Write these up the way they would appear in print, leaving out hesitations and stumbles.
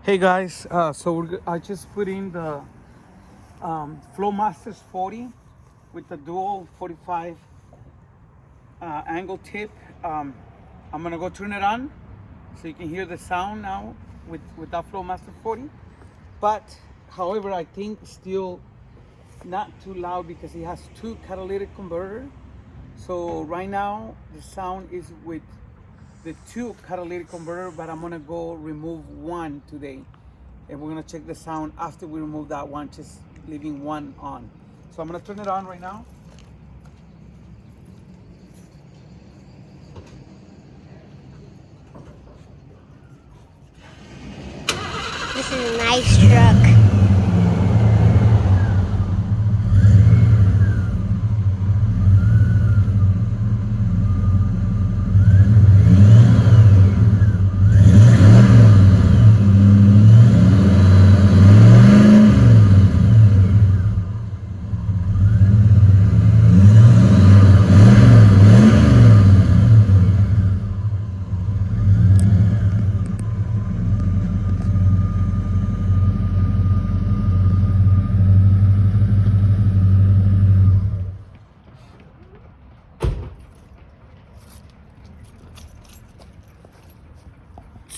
Hey guys, I just put in the Flowmaster 40 with the dual 45 angle tip. I'm gonna go turn it on so you can hear the sound now with that Flowmaster 40. But however, I think still not too loud because it has two catalytic converter. So right now the sound is with the two catalytic converter, but I'm gonna go remove one today, and we're gonna check the sound after we remove that one, just leaving one on. So I'm gonna turn it on right now. This is a nice truck.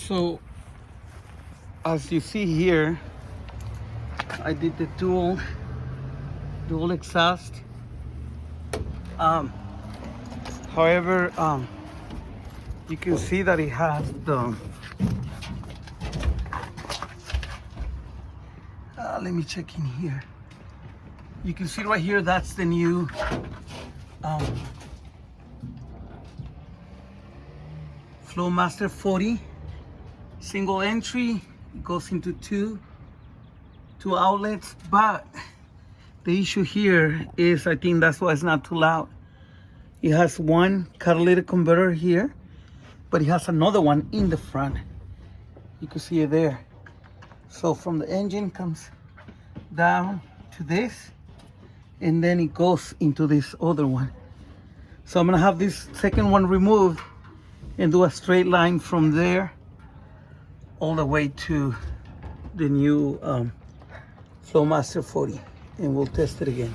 So as you see here, I did the dual exhaust. However, you can see that it has the let me check in here. You can see right here, that's the new Flowmaster 40 single entry. It goes into two outlets, but the issue here is, I think that's why it's not too loud. It has one catalytic converter here, but it has another one in the front. You can see it there. So from the engine comes down to this, and then it goes into this other one. So I'm gonna have this second one removed and do a straight line from there all the way to the new Flowmaster 40, and we'll test it again.